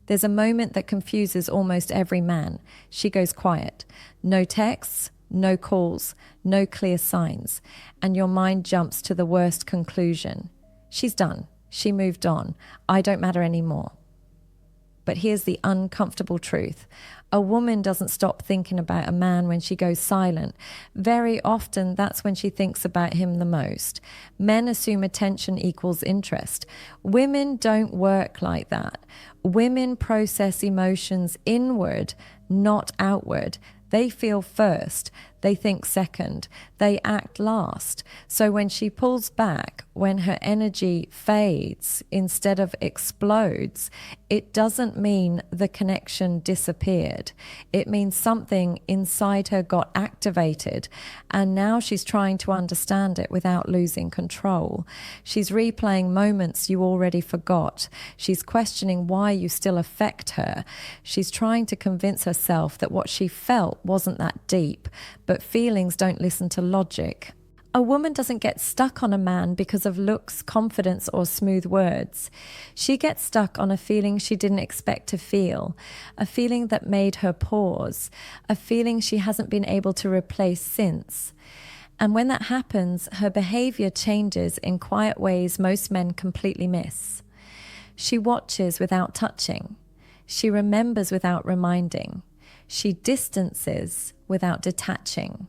There's a moment that confuses almost every man. She goes quiet. No texts, no calls, no clear signs. And your mind jumps to the worst conclusion. She's done. She moved on. I don't matter anymore. But here's the uncomfortable truth. A woman doesn't stop thinking about a man when she goes silent. Very often, that's when she thinks about him the most. Men assume attention equals interest. Women don't work like that. Women process emotions inward, not outward. They feel first, they think second, they act last. So when she pulls back, when her energy fades instead of explodes, it doesn't mean the connection disappeared. It means something inside her got activated, and now she's trying to understand it without losing control. She's replaying moments you already forgot. She's questioning why you still affect her. She's trying to convince herself that what she felt wasn't that deep, but feelings don't listen to logic. A woman doesn't get stuck on a man because of looks, confidence, or smooth words. She gets stuck on a feeling she didn't expect to feel, a feeling that made her pause, a feeling she hasn't been able to replace since. And when that happens, her behavior changes in quiet ways most men completely miss. She watches without touching. She remembers without reminding. She distances without detaching.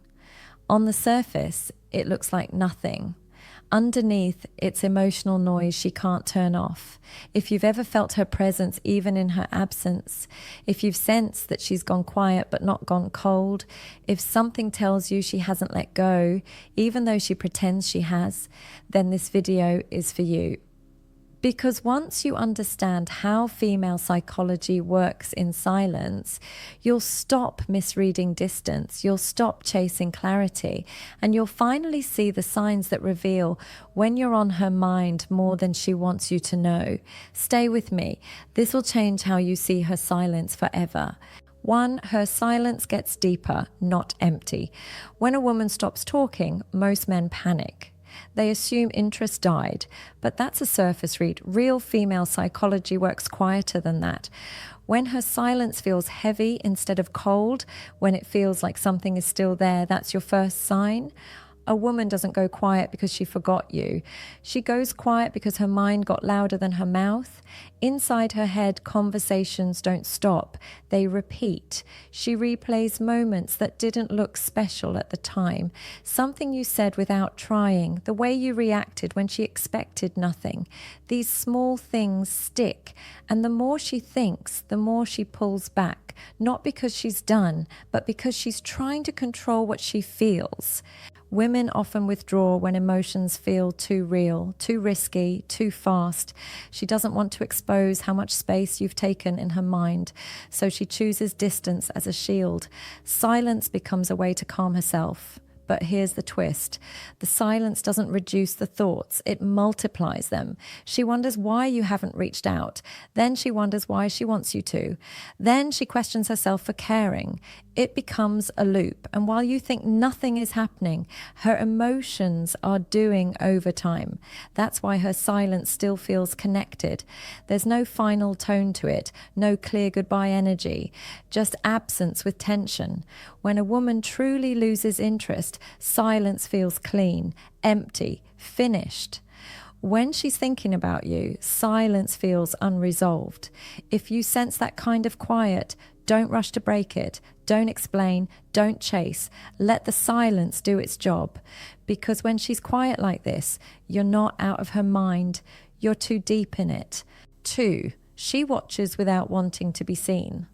On the surface, it looks like nothing. Underneath, it's emotional noise she can't turn off. If you've ever felt her presence even in her absence, if you've sensed that she's gone quiet but not gone cold, if something tells you she hasn't let go, even though she pretends she has, then this video is for you. Because once you understand how female psychology works in silence, you'll stop misreading distance, you'll stop chasing clarity, and you'll finally see the signs that reveal when you're on her mind more than she wants you to know. Stay with me. This will change how you see her silence forever. 1, her silence gets deeper, not empty. When a woman stops talking, most men panic. They assume interest died, but that's a surface read. Real female psychology works quieter than that. When her silence feels heavy instead of cold, when it feels like something is still there, that's your first sign. A woman doesn't go quiet because she forgot you. She goes quiet because her mind got louder than her mouth. Inside her head, conversations don't stop. They repeat. She replays moments that didn't look special at the time. Something you said without trying, the way you reacted when she expected nothing. These small things stick, and the more she thinks, the more she pulls back. Not because she's done, but because she's trying to control what she feels. Women often withdraw when emotions feel too real, too risky, too fast. She doesn't want to expose how much space you've taken in her mind, so she chooses distance as a shield. Silence becomes a way to calm herself. But here's the twist. The silence doesn't reduce the thoughts, it multiplies them. She wonders why you haven't reached out. Then she wonders why she wants you to. Then she questions herself for caring. It becomes a loop. And while you think nothing is happening, her emotions are doing overtime. That's why her silence still feels connected. There's no final tone to it, no clear goodbye energy, just absence with tension. When a woman truly loses interest, silence feels clean, empty, finished. When she's thinking about you, silence feels unresolved. If you sense that kind of quiet, don't rush to break it. Don't explain. Don't chase. Let the silence do its job. Because when she's quiet like this, you're not out of her mind. You're too deep in it. 2, she watches without wanting to be seen.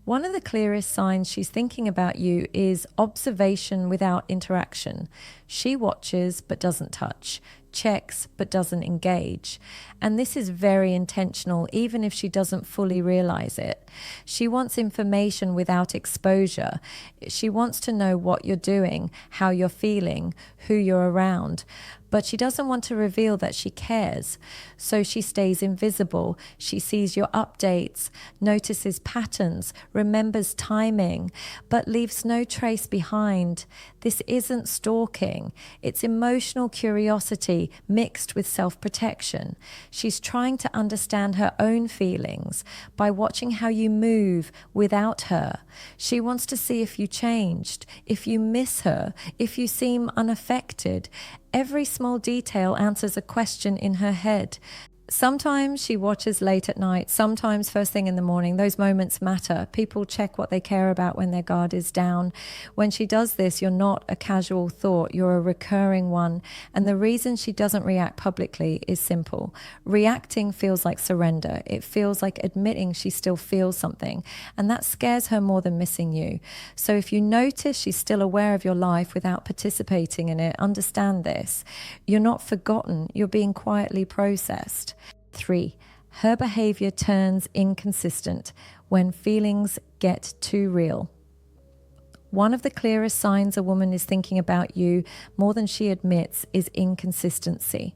One of the clearest signs she's thinking about you is observation without interaction. She watches but doesn't touch, checks but doesn't engage. And this is very intentional, even if she doesn't fully realize it. She wants information without exposure. She wants to know what you're doing, how you're feeling, who you're around. But she doesn't want to reveal that she cares. So she stays invisible. She sees your updates, notices patterns, remembers timing, but leaves no trace behind. This isn't stalking. It's emotional curiosity curiosity mixed with self-protection. She's trying to understand her own feelings by watching how you move without her. She wants to see if you changed, if you miss her, if you seem unaffected. Every small detail answers a question in her head. Sometimes she watches late at night, sometimes first thing in the morning. Those moments matter. People check what they care about when their guard is down. When she does this, you're not a casual thought, you're a recurring one. And the reason she doesn't react publicly is simple. Reacting feels like surrender. It feels like admitting she still feels something. And that scares her more than missing you. So if you notice she's still aware of your life without participating in it, understand this. You're not forgotten, you're being quietly processed. 3. Her behavior turns inconsistent when feelings get too real. One of the clearest signs a woman is thinking about you more than she admits is inconsistency.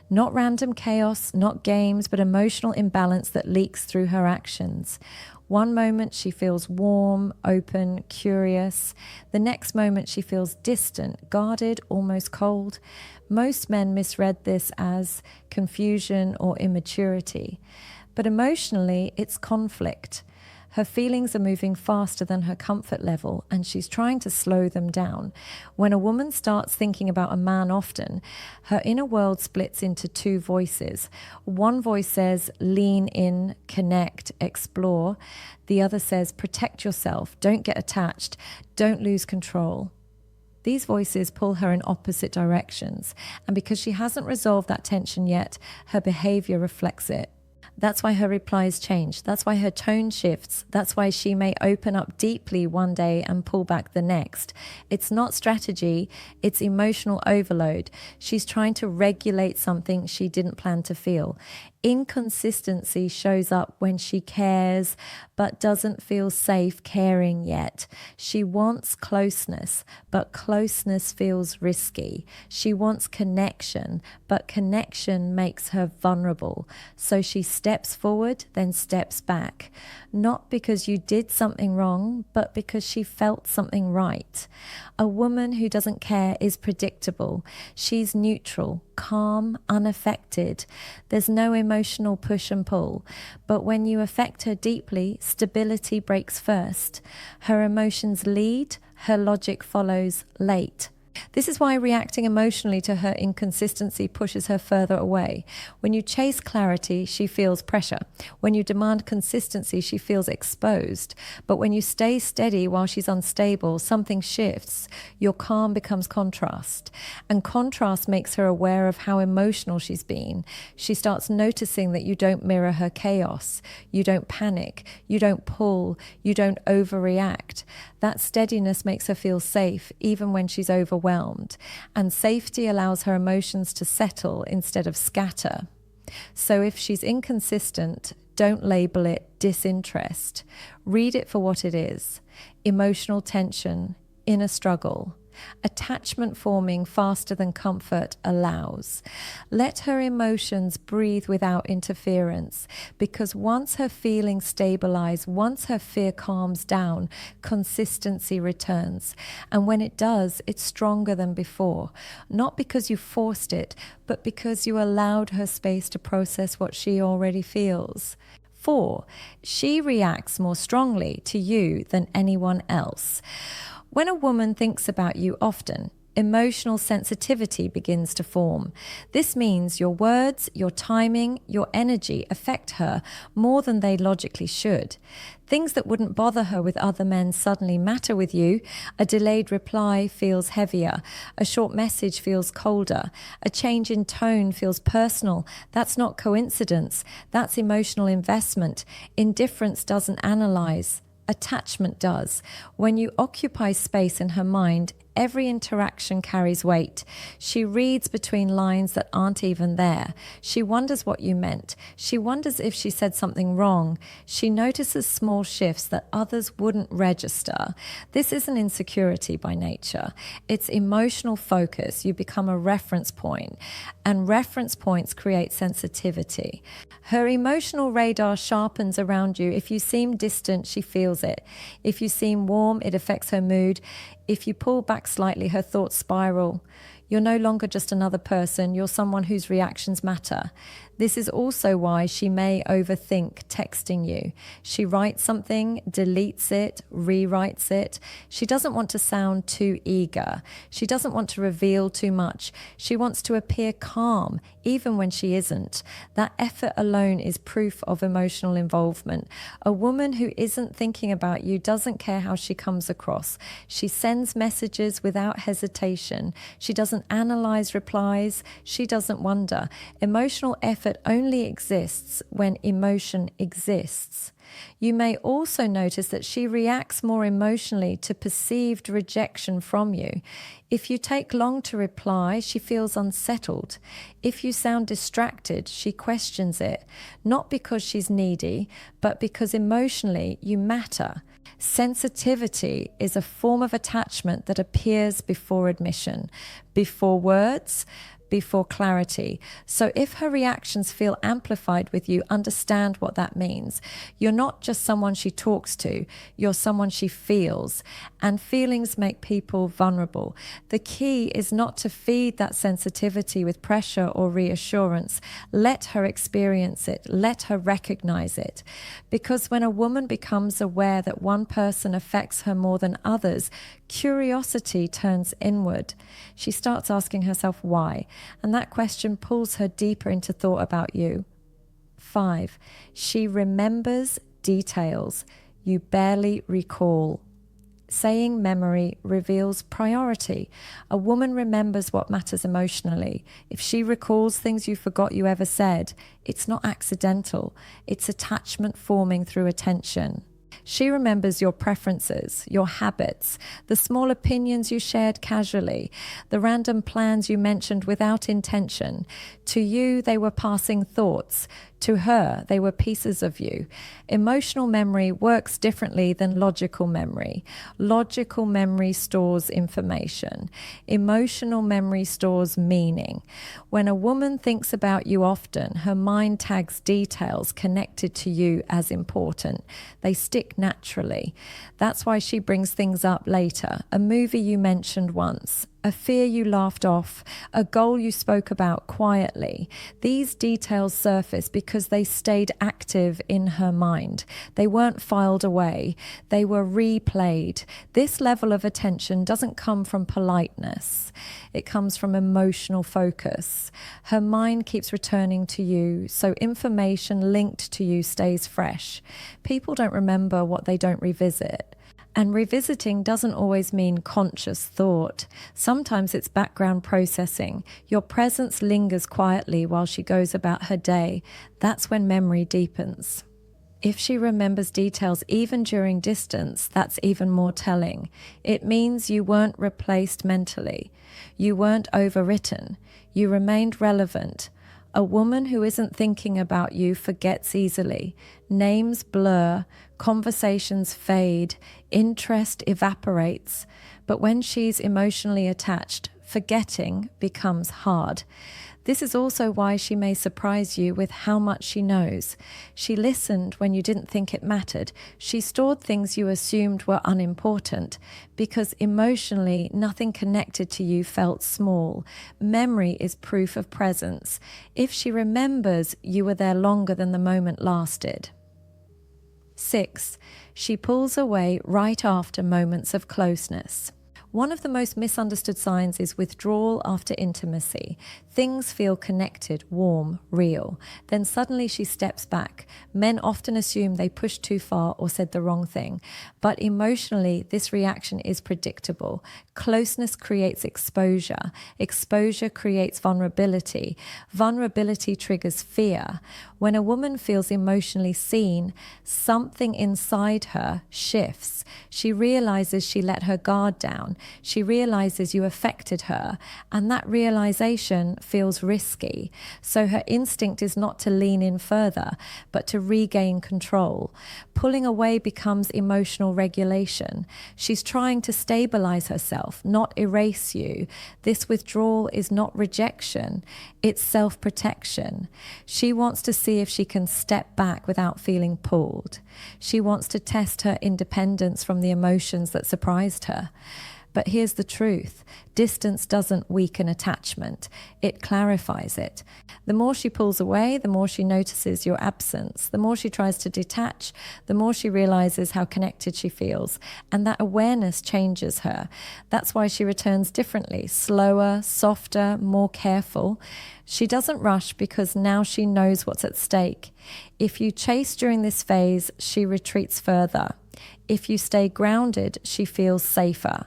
Not random chaos, not games, but emotional imbalance that leaks through her actions. One moment she feels warm, open, curious. The next moment she feels distant, guarded, almost cold. Most men misread this as confusion or immaturity. But emotionally, it's conflict. Her feelings are moving faster than her comfort level, and she's trying to slow them down. When a woman starts thinking about a man often, her inner world splits into two voices. One voice says, lean in, connect, explore. The other says, protect yourself, don't get attached, don't lose control. These voices pull her in opposite directions, and because she hasn't resolved that tension yet, her behavior reflects it. That's why her replies change. That's why her tone shifts. That's why she may open up deeply one day and pull back the next. It's not strategy, it's emotional overload. She's trying to regulate something she didn't plan to feel. Inconsistency shows up when she cares but doesn't feel safe caring yet. She wants closeness, but closeness feels risky. She wants connection, but connection makes her vulnerable. So she steps forward, then steps back. Not because you did something wrong, but because she felt something right. A woman who doesn't care is predictable. She's neutral, calm, unaffected. There's no emotional push and pull. But when you affect her deeply, stability breaks first. Her emotions lead, her logic follows late. This is why reacting emotionally to her inconsistency pushes her further away. When you chase clarity, she feels pressure. When you demand consistency, she feels exposed. But when you stay steady while she's unstable, something shifts. Your calm becomes contrast. And contrast makes her aware of how emotional she's been. She starts noticing that you don't mirror her chaos. You don't panic. You don't pull. You don't overreact. That steadiness makes her feel safe, even when she's overwhelmed. And safety allows her emotions to settle instead of scatter. So if she's inconsistent, don't label it disinterest. Read it for what it is: emotional tension, inner struggle, attachment forming faster than comfort allows. Let her emotions breathe without interference, because once her feelings stabilize, once her fear calms down, consistency returns. And when it does, it's stronger than before. Not because you forced it, but because you allowed her space to process what she already feels. 4. She reacts more strongly to you than anyone else. When a woman thinks about you often, emotional sensitivity begins to form. This means your words, your timing, your energy affect her more than they logically should. Things that wouldn't bother her with other men suddenly matter with you. A delayed reply feels heavier. A short message feels colder. A change in tone feels personal. That's not coincidence. That's emotional investment. Indifference doesn't analyze. Attachment does. When you occupy space in her mind, every interaction carries weight. She reads between lines that aren't even there. She wonders what you meant. She wonders if she said something wrong. She notices small shifts that others wouldn't register. This isn't insecurity by nature. It's emotional focus. You become a reference point, and reference points create sensitivity. Her emotional radar sharpens around you. If you seem distant, she feels it. If you seem warm, it affects her mood. If you pull back slightly, her thoughts spiral. You're no longer just another person, you're someone whose reactions matter. This is also why she may overthink texting you. She writes something, deletes it, rewrites it. She doesn't want to sound too eager. She doesn't want to reveal too much. She wants to appear calm, even when she isn't. That effort alone is proof of emotional involvement. A woman who isn't thinking about you doesn't care how she comes across. She sends messages without hesitation. She doesn't analyze replies. She doesn't wonder. Emotional effort only exists when emotion exists. You may also notice that she reacts more emotionally to perceived rejection from you. If you take long to reply, she feels unsettled. If you sound distracted, she questions it, not because she's needy, but because emotionally you matter. Sensitivity is a form of attachment that appears before admission, before words, before clarity. So if her reactions feel amplified with you, understand what that means. You're not just someone she talks to, you're someone she feels. And feelings make people vulnerable. The key is not to feed that sensitivity with pressure or reassurance. Let her experience it. Let her recognize it. Because when a woman becomes aware that one person affects her more than others, curiosity turns inward. She starts asking herself why, and that question pulls her deeper into thought about you. 5. She remembers details you barely recall. Saying memory reveals priority. A woman remembers what matters emotionally. If she recalls things you forgot you ever said, it's not accidental. It's attachment forming through attention. She remembers your preferences, your habits, the small opinions you shared casually, the random plans you mentioned without intention. To you, they were passing thoughts. To her, they were pieces of you. Emotional memory works differently than logical memory. Logical memory stores information. Emotional memory stores meaning. When a woman thinks about you often, her mind tags details connected to you as important. They stick naturally. That's why she brings things up later. A movie you mentioned once, a fear you laughed off, a goal you spoke about quietly. These details surface because they stayed active in her mind. They weren't filed away. They were replayed. This level of attention doesn't come from politeness. It comes from emotional focus. Her mind keeps returning to you, so information linked to you stays fresh. People don't remember what they don't revisit. And revisiting doesn't always mean conscious thought. Sometimes it's background processing. Your presence lingers quietly while she goes about her day. That's when memory deepens. If she remembers details even during distance, that's even more telling. It means you weren't replaced mentally. You weren't overwritten. You remained relevant. A woman who isn't thinking about you forgets easily. Names blur, conversations fade, interest evaporates. But when she's emotionally attached, forgetting becomes hard. This is also why she may surprise you with how much she knows. She listened when you didn't think it mattered. She stored things you assumed were unimportant because emotionally nothing connected to you felt small. Memory is proof of presence. If she remembers, you were there longer than the moment lasted. 6. She pulls away right after moments of closeness. One of the most misunderstood signs is withdrawal after intimacy. Things feel connected, warm, real. Then suddenly she steps back. Men often assume they pushed too far or said the wrong thing. But emotionally, this reaction is predictable. Closeness creates exposure. Exposure creates vulnerability. Vulnerability triggers fear. When a woman feels emotionally seen, something inside her shifts. She realizes she let her guard down. She realizes you affected her, and that realization feels risky. So her instinct is not to lean in further, but to regain control. Pulling away becomes emotional regulation. She's trying to stabilize herself, not erase you. This withdrawal is not rejection, it's self-protection. She wants to see if she can step back without feeling pulled. She wants to test her independence from the emotions that surprised her. But here's the truth. Distance doesn't weaken attachment. It clarifies it. The more she pulls away, the more she notices your absence. The more she tries to detach, the more she realizes how connected she feels. And that awareness changes her. That's why she returns differently, slower, softer, more careful. She doesn't rush because now she knows what's at stake. If you chase during this phase, she retreats further. If you stay grounded, she feels safer.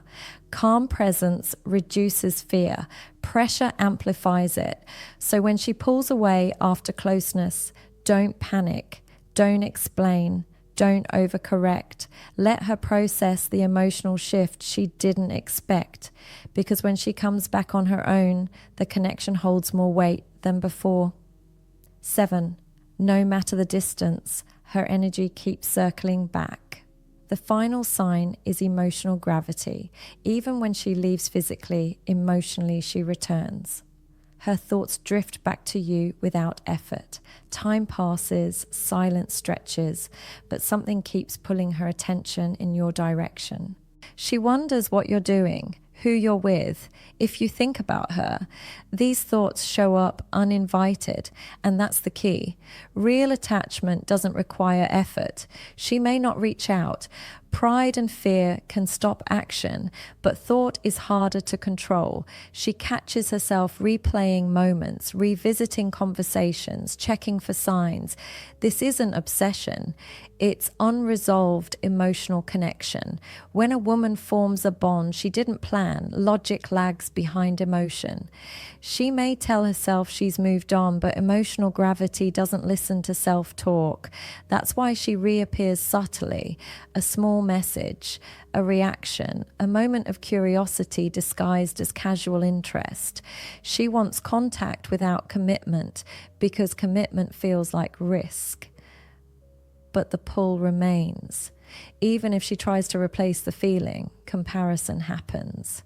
Calm presence reduces fear. Pressure amplifies it. So when she pulls away after closeness, don't panic. Don't explain. Don't overcorrect. Let her process the emotional shift she didn't expect. Because when she comes back on her own, the connection holds more weight than before. 7. No matter the distance, her energy keeps circling back. The final sign is emotional gravity. Even when she leaves physically, emotionally she returns. Her thoughts drift back to you without effort. Time passes, silence stretches, but something keeps pulling her attention in your direction. She wonders what you're doing, who you're with, if you think about her. These thoughts show up uninvited, and that's the key. Real attachment doesn't require effort. She may not reach out. Pride and fear can stop action, but thought is harder to control. She catches herself replaying moments, revisiting conversations, checking for signs. This isn't obsession. It's unresolved emotional connection. When a woman forms a bond she didn't plan, logic lags behind emotion. She may tell herself she's moved on, but emotional gravity doesn't listen to self-talk. That's why she reappears subtly. A small message, a reaction, a moment of curiosity disguised as casual interest. She wants contact without commitment because commitment feels like risk. But the pull remains. Even if she tries to replace the feeling, comparison happens.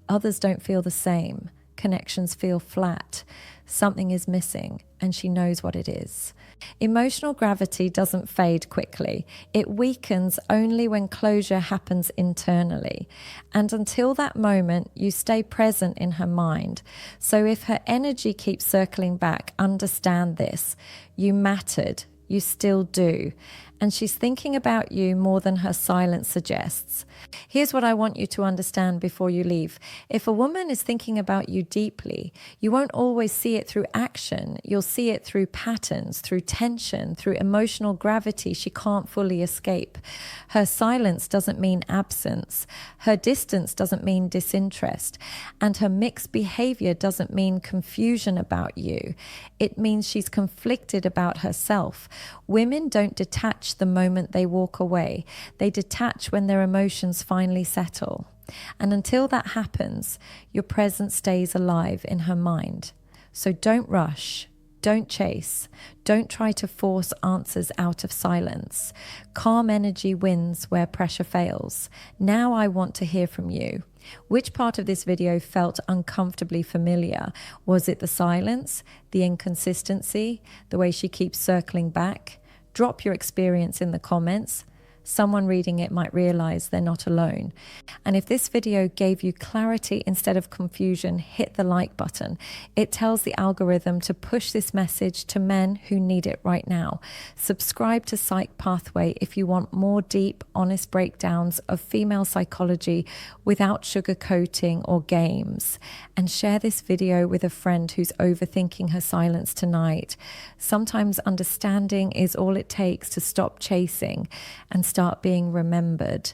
Others don't feel the same. Connections feel flat. Something is missing, and she knows what it is. Emotional gravity doesn't fade quickly. It weakens only when closure happens internally. And until that moment, you stay present in her mind. So if her energy keeps circling back, understand this. You mattered. You still do. And she's thinking about you more than her silence suggests. Here's what I want you to understand before you leave. If a woman is thinking about you deeply, you won't always see it through action. You'll see it through patterns, through tension, through emotional gravity she can't fully escape. Her silence doesn't mean absence. Her distance doesn't mean disinterest. And her mixed behavior doesn't mean confusion about you. It means she's conflicted about herself. Women don't detach the moment they walk away. They detach when their emotions finally settle. And until that happens, your presence stays alive in her mind. So don't rush. Don't chase. Don't try to force answers out of silence. Calm energy wins where pressure fails. Now I want to hear from you. Which part of this video felt uncomfortably familiar? Was it the silence, the inconsistency, the way she keeps circling back? Drop your experience in the comments. Someone reading it might realize they're not alone. And if this video gave you clarity instead of confusion, hit the like button. It tells the algorithm to push this message to men who need it right now. Subscribe to Psych Pathway if you want more deep, honest breakdowns of female psychology without sugarcoating or games. And share this video with a friend who's overthinking her silence tonight. Sometimes understanding is all it takes to stop chasing and start being remembered.